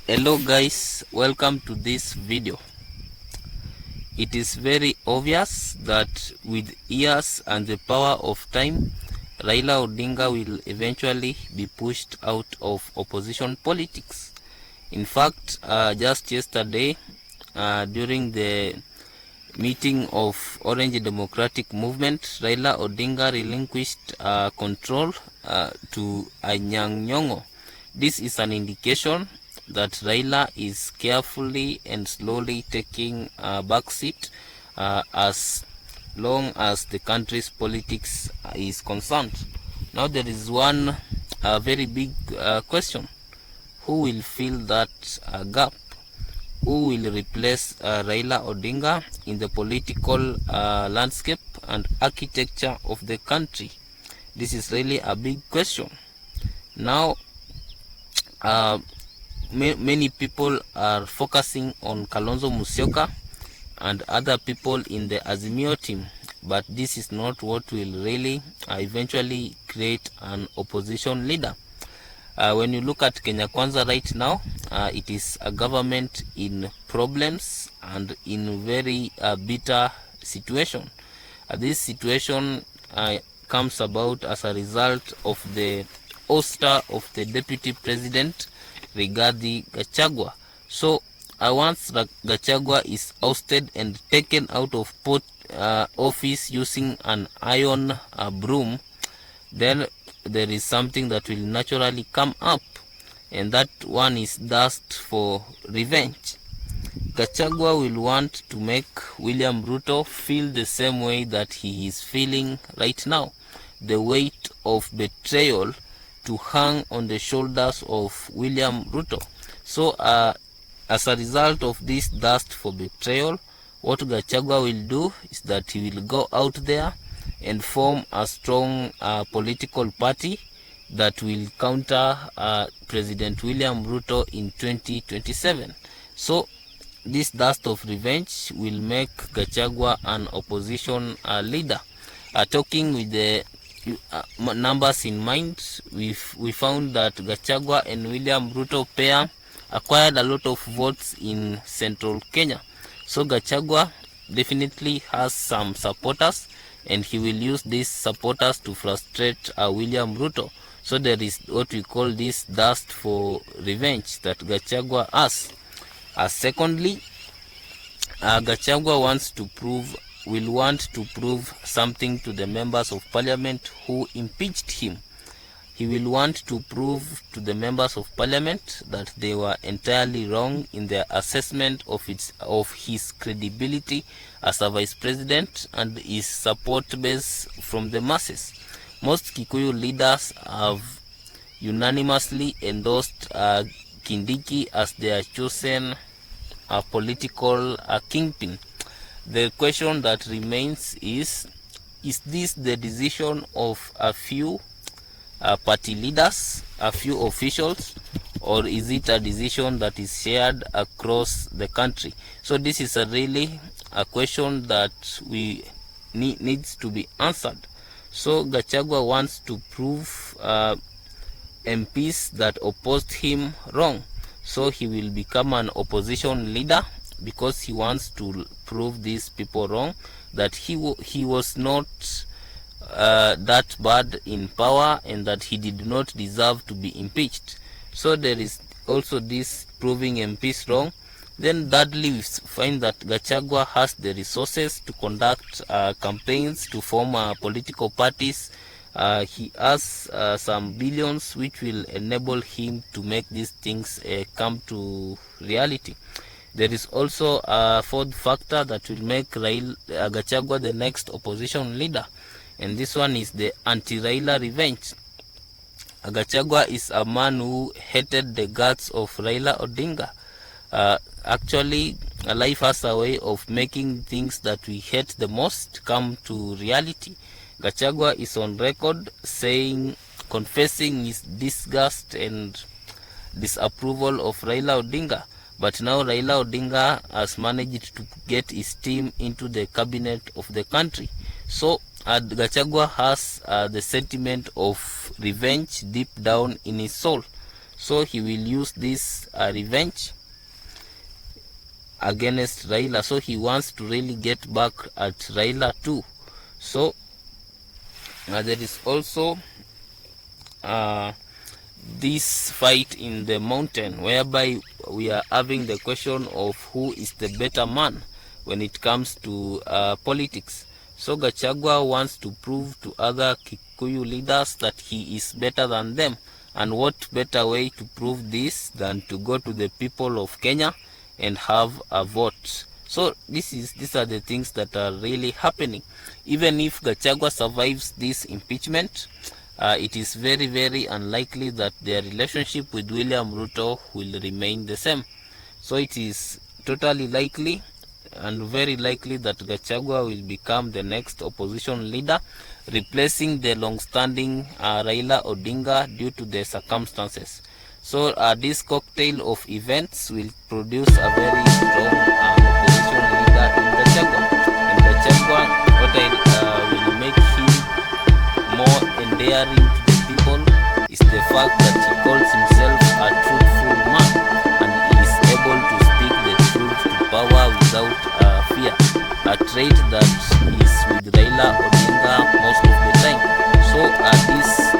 Hello guys, welcome to this video. It is very obvious that with years and the power of time, Raila Odinga will eventually be pushed out of opposition politics. In fact, just yesterday, during the meeting of Orange Democratic Movement, Raila Odinga relinquished control to Anyang' Nyong'o. This is an indication that Raila is carefully and slowly taking a backseat as long as the country's politics is concerned. Now there is one very big question. Who will fill that gap? Who will replace Raila Odinga in the political landscape and architecture of the country? This is really a big question. Now, many people are focusing on Kalonzo Musyoka and other people in the Azimio team, but this is not what will really eventually create an opposition leader. When you look at Kenya Kwanza right now, it is a government in problems and in very bitter situation. This situation comes about as a result of the ouster of the deputy president Rigathi Gachagua. So once Gachagua is ousted and taken out of office using an iron broom, then there is something that will naturally come up, and that one is thirst for revenge. Gachagua will want to make William Ruto feel the same way that he is feeling right now, the weight of betrayal to hang on the shoulders of William Ruto. So as a result of this thirst for betrayal, what Gachagua will do is that he will go out there and form a strong political party that will counter President William Ruto in 2027. So this thirst of revenge will make Gachagua an opposition leader. Talking with the numbers in mind, we found that Gachagua and William Ruto pair acquired a lot of votes in central Kenya. So Gachagua definitely has some supporters, and he will use these supporters to frustrate William Ruto. So there is what we call this thirst for revenge that Gachagua has. Secondly, Gachagua will want to prove something to the members of parliament who impeached him. He will want to prove to the members of parliament that they were entirely wrong in their assessment of his credibility as a vice president and his support base from the masses. Most Kikuyu leaders have unanimously endorsed Kindiki as their chosen political kingpin. The question that remains is this the decision of a few party leaders, a few officials, or is it a decision that is shared across the country? So this is really a question that needs to be answered. So Gachagua wants to prove MPs that opposed him wrong. So he will become an opposition leader because he wants to prove these people wrong, that he was not that bad in power and that he did not deserve to be impeached. So there is also this proving MPs wrong. Then thirdly, we find that Gachagua has the resources to conduct campaigns, to form political parties. He has some billions which will enable him to make these things come to reality. There is also a fourth factor that will make Gachagua the next opposition leader, and this one is the anti-Raila revenge. Gachagua is a man who hated the guts of Raila Odinga. Actually, life has a way of making things that we hate the most come to reality. Gachagua is on record confessing his disgust and disapproval of Raila Odinga. But now Raila Odinga has managed to get his team into the cabinet of the country. So Gachagua has the sentiment of revenge deep down in his soul. So he will use this revenge against Raila. So he wants to really get back at Raila too. So there is also this fight in the mountain, whereby we are having the question of who is the better man when it comes to politics. So Gachagua wants to prove to other Kikuyu leaders that he is better than them. And what better way to prove this than to go to the people of Kenya and have a vote? So these are the things that are really happening. Even if Gachagua survives this impeachment, it is very, very unlikely that their relationship with William Ruto will remain the same. So it is totally likely and very likely that Gachagua will become the next opposition leader, replacing the long-standing Raila Odinga due to the circumstances. So this cocktail of events will produce a very strong opposition leader in Gachagua. And Gachagua, what will make him more endearing to the people is the fact that he calls himself a truthful man, and he is able to speak the truth to power without fear, a trait that is with Raila Odinga most of the time. So this